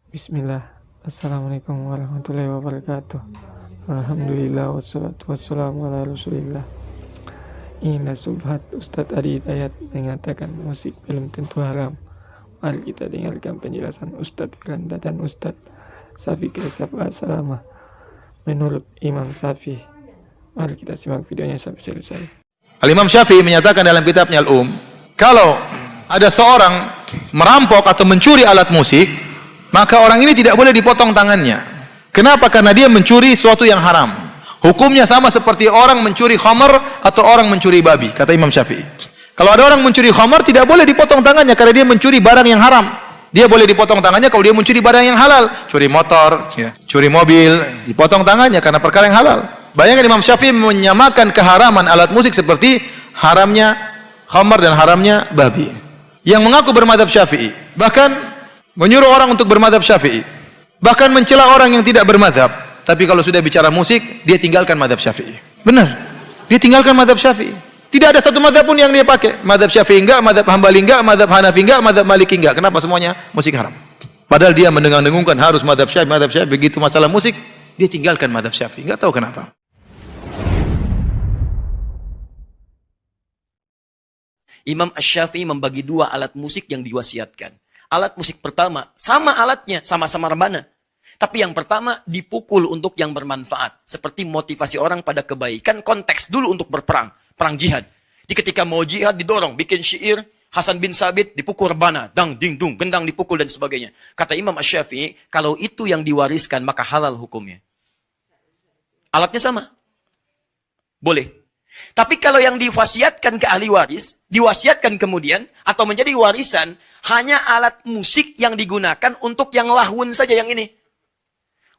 Bismillah. Assalamualaikum warahmatullahi wabarakatuh. Alhamdulillah wassalatu wassalamu ala rasulillah. Inna subhat Ustadz Adi Hidayat mengatakan musik belum tentu haram. Mari kita dengarkan penjelasan Ustadz Firanda dan Ustadz Safi Sabah Salama menurut Imam Syafi'i. Mari kita simak videonya sampai selesai. Al-Imam Syafi'i menyatakan dalam kitabnya Al-Um, kalau ada seorang merampok atau mencuri alat musik, maka orang ini tidak boleh dipotong tangannya. Kenapa? Karena dia mencuri sesuatu yang haram. Hukumnya sama seperti orang mencuri khamar atau orang mencuri babi, kata Imam Syafi'i. Kalau ada orang mencuri khamar, tidak boleh dipotong tangannya karena dia mencuri barang yang haram. Dia boleh dipotong tangannya kalau dia mencuri barang yang halal. Curi motor, curi mobil, dipotong tangannya karena perkara yang halal. Bayangkan Imam Syafi'i menyamakan keharaman alat musik seperti haramnya khamar dan haramnya babi. Yang mengaku bermadzhab Syafi'i, bahkan menyuruh orang untuk bermadzhab Syafi'i, bahkan mencela orang yang tidak bermadzhab. Tapi kalau sudah bicara musik, dia tinggalkan madzhab Syafi'i. Benar, dia tinggalkan madzhab Syafi'i. Tidak ada satu madzhab pun yang dia pakai. Madzhab Syafi'i enggak, madzhab Hambali enggak, madzhab Hanafi enggak, madzhab Maliki enggak. Kenapa? Semuanya musik haram. Padahal dia mendengung-dengungkan harus madzhab Syafi'i. Begitu masalah musik, dia tinggalkan madzhab Syafi'i. Enggak tahu kenapa. Imam Asy-Syafi'i membagi dua alat musik yang diwasiatkan. Alat musik pertama, sama alatnya, sama-sama rebana. Tapi yang pertama dipukul untuk yang bermanfaat. Seperti motivasi orang pada kebaikan, konteks dulu untuk berperang. Perang jihad. Di ketika mau jihad didorong, bikin syair, Hasan bin Sabit dipukul rebana, dang, ding, dung, gendang dipukul dan sebagainya. Kata Imam Asy-Syafi'i, kalau itu yang diwariskan maka halal hukumnya. Alatnya sama. Boleh. Tapi kalau yang diwasiatkan ke ahli waris, diwasiatkan kemudian, atau menjadi warisan, hanya alat musik yang digunakan untuk yang lahun saja yang ini.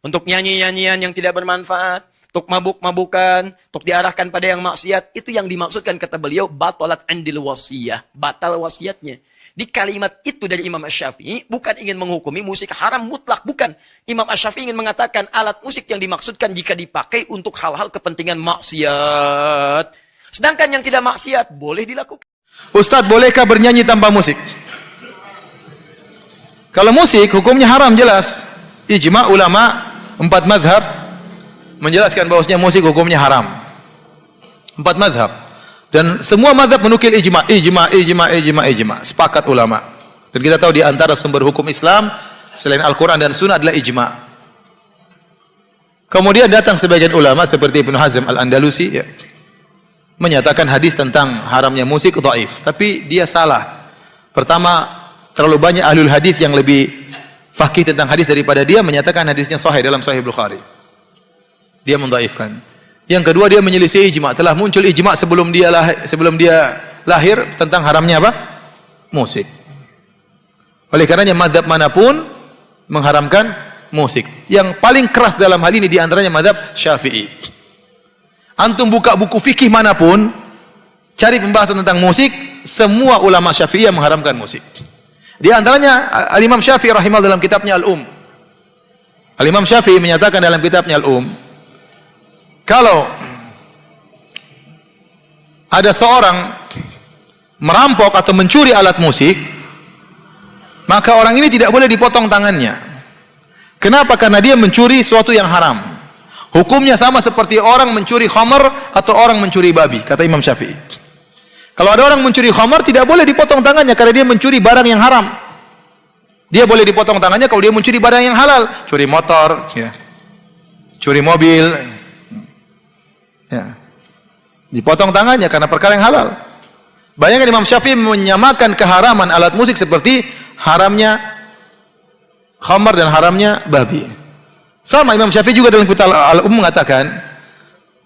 Untuk nyanyi-nyanyian yang tidak bermanfaat, untuk mabuk-mabukan, untuk diarahkan pada yang maksiat, itu yang dimaksudkan kata beliau, batalat andil wasiyah, batal wasiatnya. Di kalimat itu dari Imam Asy-Syafi'i, bukan ingin menghukumi musik haram mutlak, bukan. Imam Asy-Syafi'i ingin mengatakan alat musik yang dimaksudkan jika dipakai untuk hal-hal kepentingan maksiat. Sedangkan yang tidak maksiat, boleh dilakukan. Ustadz, bolehkah bernyanyi tanpa musik? Kalau musik, hukumnya haram jelas. Ijma ulama 4 mazhab menjelaskan bahwasanya musik hukumnya haram. 4 mazhab. Dan semua mazhab menukil ijma. Sepakat ulama. Dan kita tahu di antara sumber hukum Islam selain Al-Quran dan Sunnah adalah ijma. Kemudian datang sebagian ulama seperti Ibnu Hazm Al-Andalusi menyatakan hadis tentang haramnya musik dhaif. Tapi dia salah. Pertama, terlalu banyak ahlul hadis yang lebih faqih tentang hadis daripada dia menyatakan hadisnya sahih dalam Sahih Bukhari. Dia mendhaifkan. Yang kedua, dia menyelisih ijma. Telah muncul ijma sebelum dia lahir tentang haramnya apa? Musik. Oleh karenanya mazhab manapun mengharamkan musik. Yang paling keras dalam hal ini diantaranya mazhab Syafi'i. Antum buka buku fikih manapun, cari pembahasan tentang musik, semua ulama Syafi'i yang mengharamkan musik. Di antaranya Al-Imam Syafi'i rahimahullah dalam kitabnya Al-Um. Al-Imam Syafi'i menyatakan dalam kitabnya Al-Um, kalau ada seorang merampok atau mencuri alat musik, maka orang ini tidak boleh dipotong tangannya. Kenapa? Karena dia mencuri sesuatu yang haram. Hukumnya sama seperti orang mencuri khamar atau orang mencuri babi, kata Imam Syafi'i. Kalau ada orang mencuri khamar, tidak boleh dipotong tangannya karena dia mencuri barang yang haram. Dia boleh dipotong tangannya kalau dia mencuri barang yang halal, curi motor, curi mobil, dipotong tangannya karena perkara yang halal. Bayangkan Imam Syafi'i menyamakan keharaman alat musik seperti haramnya khamar dan haramnya babi. Sama Imam Syafi'i juga dalam kitab Al-Um mengatakan,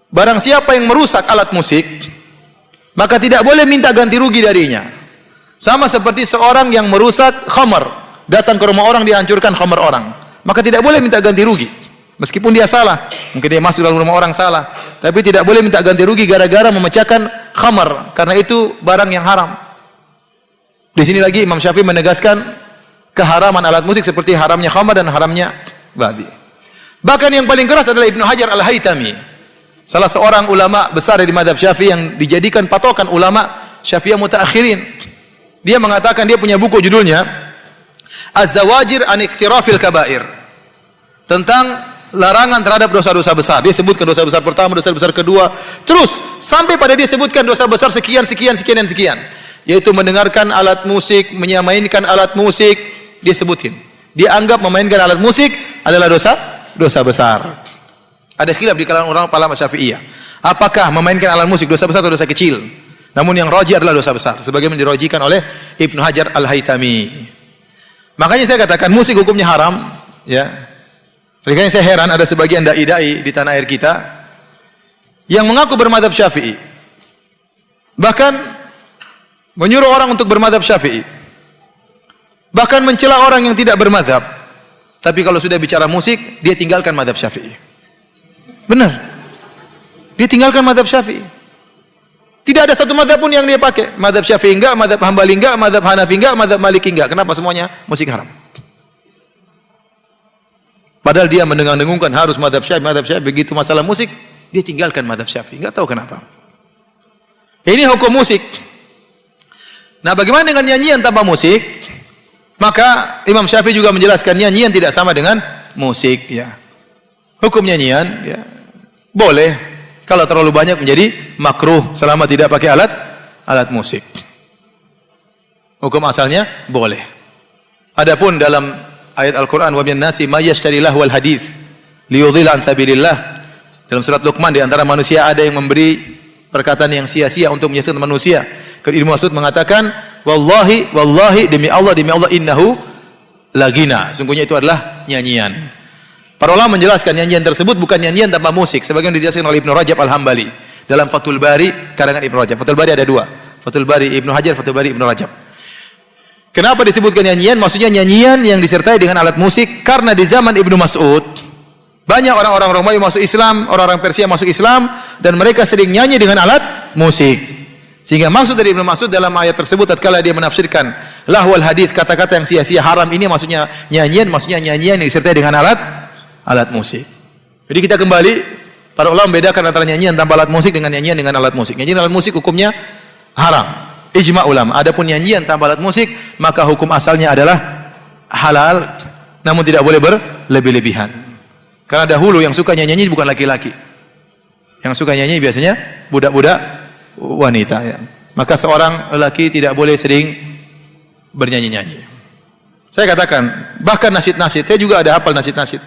barang siapa yang merusak alat musik, maka tidak boleh minta ganti rugi darinya. Sama seperti seorang yang merusak khamar, datang ke rumah orang dihancurkan khamar orang, maka tidak boleh minta ganti rugi. Meskipun dia salah, mungkin dia masuk dalam rumah orang salah, tapi tidak boleh minta ganti rugi gara-gara memecahkan khamar, karena itu barang yang haram. Di sini lagi Imam Syafi'i menegaskan keharaman alat musik seperti haramnya khamar dan haramnya babi. Bahkan yang paling keras adalah Ibnu Hajar Al-Haytami, salah seorang ulama besar dari mazhab Syafi'i yang dijadikan patokan ulama Syafi'iyah mutaakhirin. Dia mengatakan, dia punya buku judulnya Az-zawajir an iktirafil kabair. Tentang larangan terhadap dosa-dosa besar. Dia sebutkan dosa besar pertama, dosa besar kedua, terus sampai pada dia sebutkan dosa besar sekian, sekian, sekian dan sekian. Yaitu mendengarkan alat musik, menyamainkan alat musik, dia sebutin. Dia anggap memainkan alat musik adalah dosa besar. Ada khilaf di kalangan orang ulama Syafi'iyah. Apakah memainkan alat musik dosa besar atau dosa kecil? Namun yang rajih adalah dosa besar, sebagaimana dirajikan oleh Ibnu Hajar Al-Haytami. Makanya saya katakan musik hukumnya haram, ya. Makanya saya heran ada sebagian dai-dai di tanah air kita yang mengaku bermadzhab Syafi'i. Bahkan menyuruh orang untuk bermadzhab Syafi'i. Bahkan mencela orang yang tidak bermadzhab. Tapi kalau sudah bicara musik, dia tinggalkan madzhab Syafi'i. Benar. Dia tinggalkan madzhab Syafi'i. Tidak ada satu madzhab pun yang dia pakai. Madzhab Syafi'i enggak, madzhab Hambali enggak, madzhab Hanafi enggak, madzhab Maliki enggak. Kenapa semuanya musik haram? Padahal dia mendengung-dengungkan harus madzhab Syafi'i. Begitu masalah musik, dia tinggalkan madzhab Syafi'i. Enggak tahu kenapa. Ini hukum musik. Nah, bagaimana dengan nyanyian tanpa musik? Maka Imam Syafi'i juga menjelaskan nyanyian tidak sama dengan musik, ya. Hukum nyanyian, ya, boleh. Kalau terlalu banyak menjadi makruh selama tidak pakai alat musik. Hukum asalnya boleh. Adapun dalam ayat Al-Qur'an wa minan nasi may yashtari lahwal hadits liyudhilla an sabilillah. Dalam surat Luqman, di antara manusia ada yang memberi perkataan yang sia-sia untuk menyesatkan manusia. Ibnu Mas'ud mengatakan, wallahi demi Allah innahu lagina. Sungguhnya itu adalah nyanyian. Para ulama menjelaskan nyanyian tersebut bukan nyanyian tanpa musik, sebagaimana dijelaskan oleh Ibnu Rajab Al-Hambali dalam Fathul Bari karangan Ibnu Rajab. Fathul Bari ada dua, Fathul Bari Ibnu Hajar, Fathul Bari Ibnu Rajab. Kenapa disebutkan nyanyian? Maksudnya nyanyian yang disertai dengan alat musik, karena di zaman Ibnu Mas'ud banyak orang-orang Romawi masuk Islam, orang-orang Persia masuk Islam, dan mereka sering nyanyi dengan alat musik. Sehingga maksud dari Ibnu Mas'ud dalam ayat tersebut tatkala dia menafsirkan lahwal hadits, kata-kata yang sia-sia haram, ini maksudnya nyanyian yang disertai dengan alat musik. Jadi kita kembali, para ulama membedakan antara nyanyian tanpa alat musik dengan nyanyian dengan alat musik. Nyanyian alat musik hukumnya haram, ijma ulama. Adapun nyanyian tanpa alat musik, maka hukum asalnya adalah halal, namun tidak boleh berlebih-lebihan. Karena dahulu yang suka nyanyi bukan laki-laki. Yang suka nyanyi biasanya budak-budak wanita, ya. Maka seorang lelaki tidak boleh sering bernyanyi-nyanyi. Saya katakan, bahkan nasyid-nasyid, saya juga ada hafal nasyid-nasyid.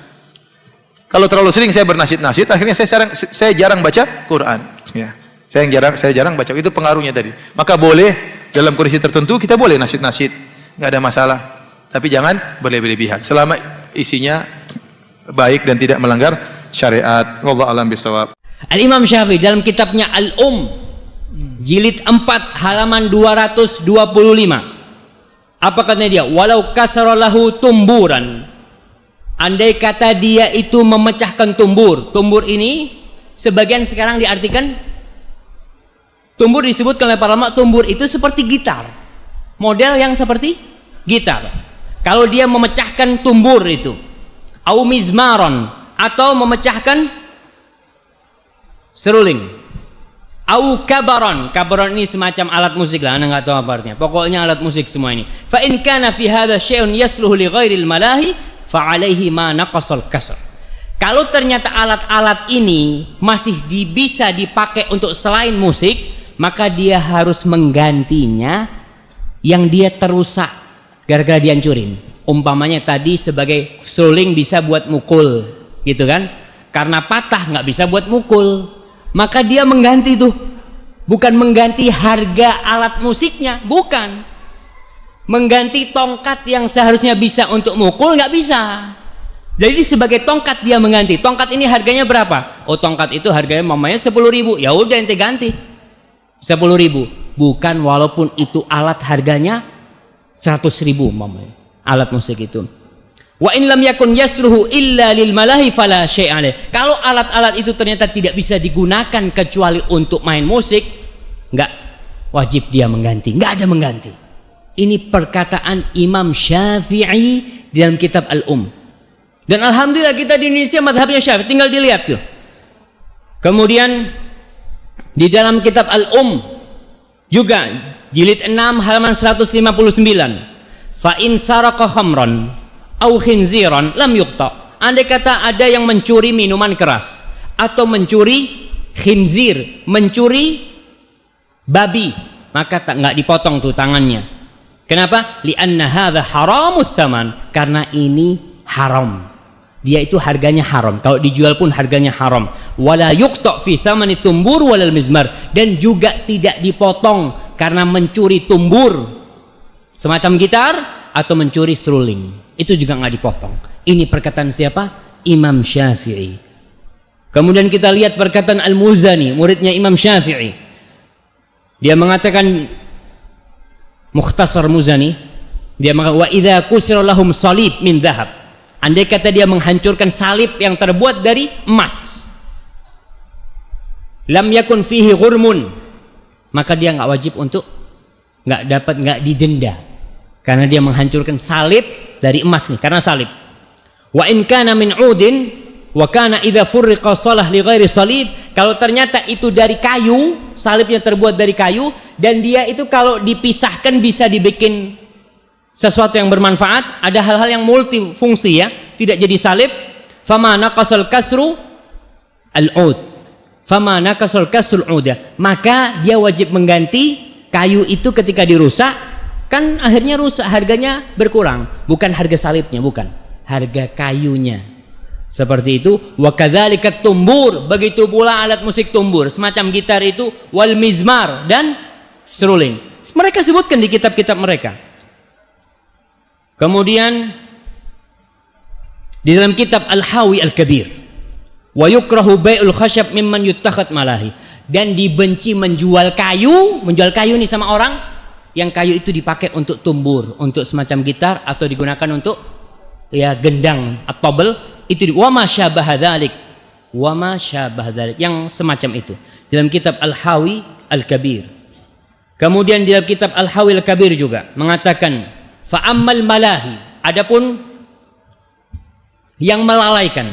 Kalau terlalu sering saya bernasyid-nasyid, akhirnya saya jarang baca Quran, ya. Saya jarang baca, itu pengaruhnya tadi. Maka boleh dalam kondisi tertentu kita boleh nasyid-nasyid, enggak ada masalah. Tapi jangan berlebih-lebihan. Selama isinya baik dan tidak melanggar syariat. Wallahu a'lam bishawab. Al-Imam Syafi'i dalam kitabnya Al-Um jilid 4 halaman 225. Apa katanya dia? Walau kasaralahu tumburan. Andai kata dia itu memecahkan tumbur. Tumbur ini sebagian sekarang diartikan, tumbur disebutkan oleh para ulama, tumbur itu seperti gitar. Model yang seperti gitar. Kalau dia memecahkan tumbur itu, au mizmaron, atau memecahkan seruling, au kabaron. Kabaron ini semacam alat musik lah, anda nggak tahu apa artinya. Pokoknya alat musik semua ini. Fa in kana fi hadza syai'un yasluhu li ghairil malahi fa'alaihi ma naqasal kasr. Kalau ternyata alat-alat ini masih bisa dipakai untuk selain musik, maka dia harus menggantinya yang dia terusak gara-gara dihancurin. Umpamanya tadi sebagai seruling bisa buat mukul, gitu kan? Karena patah nggak bisa buat mukul, maka dia mengganti tuh. Bukan mengganti harga alat musiknya, bukan. Mengganti tongkat yang seharusnya bisa untuk mukul, nggak bisa. Jadi sebagai tongkat dia mengganti. Tongkat ini harganya berapa? Oh, tongkat itu harganya mamanya 10.000. Ya udah ente ganti 10.000. Bukan walaupun itu alat harganya 100.000 mamanya. Alat musik itu. Wa in lam yakun yasruhu illa lil malahi fala syai'aleh. Kalau alat-alat itu ternyata tidak bisa digunakan kecuali untuk main musik, nggak wajib dia mengganti. Nggak ada mengganti. Ini perkataan Imam Syafi'i dalam kitab Al-Um. Dan alhamdulillah kita di Indonesia mazhabnya Syafi'i, tinggal dilihat tuh. Kemudian di dalam kitab Al-Um juga jilid 6 halaman 159. fa in saraka khamran au khinziran lam yuqta. Andai kata ada yang mencuri minuman keras atau mencuri khinzir, mencuri babi, maka nggak dipotong tuh tangannya. Kenapa? Li'anna hadza haramus tsaman, karena ini haram. Dia itu harganya haram. Kalau dijual pun harganya haram. Wala yuqta fi tsamani tumbur walal mizmar, dan juga tidak dipotong karena mencuri tumbur semacam gitar atau mencuri seruling. Itu juga nggak dipotong. Ini perkataan siapa? Imam Syafi'i. Kemudian kita lihat perkataan Al-Muzani, muridnya Imam Syafi'i. Dia mengatakan, Mukhtasar Muzani, dia mengatakan, wa idza kusira lahum salib min dhahab. Andai kata dia menghancurkan salib yang terbuat dari emas, lam yakun fihi ghurmun, maka dia nggak wajib untuk nggak didenda, karena dia menghancurkan salib dari emas nih, karena salib. Wa in kana min udin wa kana idza furriqa salah li ghairi salib, kalau ternyata itu dari kayu, salibnya terbuat dari kayu, dan dia itu kalau dipisahkan bisa dibikin sesuatu yang bermanfaat, ada hal-hal yang multifungsi ya, tidak jadi salib. Fama naqasal kasru al-ud, fama naqasal kasrul udah, maka dia wajib mengganti kayu itu ketika dirusak, kan akhirnya rusak, harganya berkurang, bukan harga salibnya, bukan, harga kayunya. Seperti itu. Wa kadzalika tumbur, begitu pula alat musik tumbur semacam gitar itu, wal mizmar, dan seruling. Mereka sebutkan di kitab-kitab mereka. Kemudian di dalam kitab Al-Hawi Al-Kabir, wa yukrahu bai'ul khashab mimman yuttakhad malahi, dan dibenci menjual kayu nih sama orang yang kayu itu dipakai untuk tumbur, untuk semacam gitar, atau digunakan untuk ya gendang atau tabel, itu wa ma syabaha dzalik, wa ma syabaha dzalik, yang semacam itu dalam kitab Al-Hawi Al-Kabir. Kemudian di dalam kitab Al-Hawi Al-Kabir juga mengatakan, fa'ammal malahi, adapun yang melalaikan,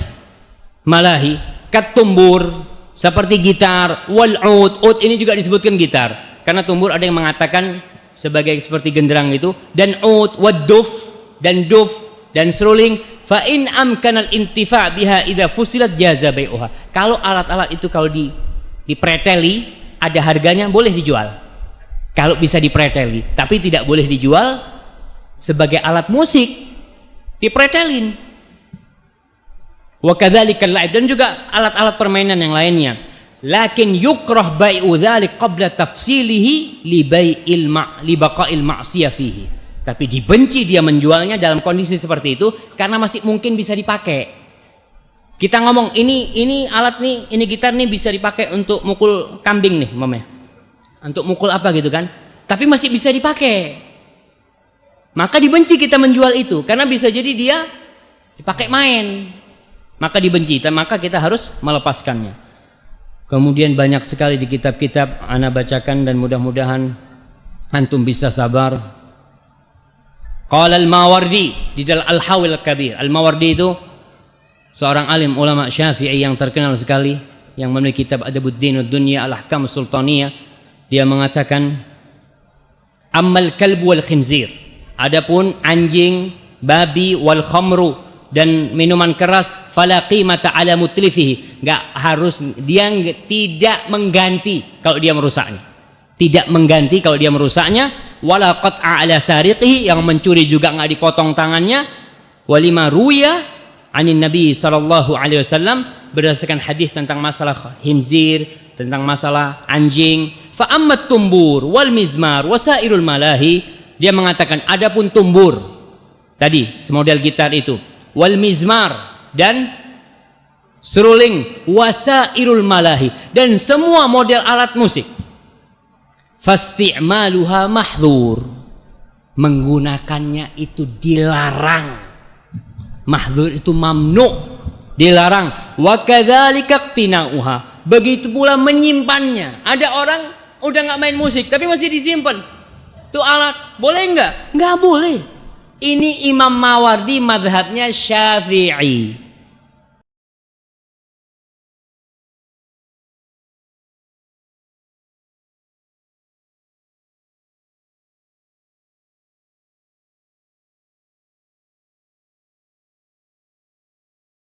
malahi kat tumbur seperti gitar, wal ud ini juga disebutkan gitar, karena tumbur ada yang mengatakan sebagai seperti genderang itu, dan ud, wad duf, dan duf, dan seruling. Fa in amkanal intifa' biha idza fusilat jaza bai'uha, kalau alat-alat itu kalau dipreteli ada harganya, boleh dijual kalau bisa dipreteli, tapi tidak boleh dijual sebagai alat musik dipretelin. Wa kadzalika al-la'ib, dan juga alat-alat permainan yang lainnya. Lakin yukrah bai'u dzalik qabla tafsilihi li baqa'il ma'siyah fihi, tapi dibenci dia menjualnya dalam kondisi seperti itu karena masih mungkin bisa dipakai. Kita ngomong ini alat nih, ini gitar nih bisa dipakai untuk mukul kambing nih, Mama, untuk mukul apa gitu kan, tapi masih bisa dipakai, maka dibenci kita menjual itu karena bisa jadi dia dipakai main, maka dibenci, maka kita harus melepaskannya. Kemudian banyak sekali di kitab-kitab ana bacakan dan mudah-mudahan antum bisa sabar. Qala al-Mawardi di dalam Al-Hawi Al-Kabir. Al-Mawardi itu seorang alim ulama Syafi'i yang terkenal sekali, yang memiliki kitab Adabuddin Ad-Dunya Al-Ahkam Sultaniyah. Dia mengatakan, ammal kalbu wal khinzir, adapun anjing, babi, wal khamru, dan minuman keras, fala qimata ala mutlifihi, enggak harus, dia tidak mengganti kalau dia merusaknya, tidak mengganti kalau dia merusaknya. Wala qat'a ala sariqihi, yang mencuri juga enggak dipotong tangannya. Walima ruya anin Nabi sallallahu alaihi wasallam, berdasarkan hadis tentang masalah khinzir, tentang masalah anjing. Fa ammat tumbur wal mizmar wasairul malahi, dia mengatakan adapun tumbur tadi semodel gitar itu, wal mizmar, dan seruling, wasairul malahi, dan semua model alat musik, fasti'maluha mahdhur, menggunakannya itu dilarang. Mahdhur itu mamnu, dilarang. Wa kadzalika qtina'uha, begitu pula menyimpannya. Ada orang udah nggak main musik tapi masih disimpan itu alat, boleh nggak boleh. Ini Imam Mawardi madhabnya Syafi'i.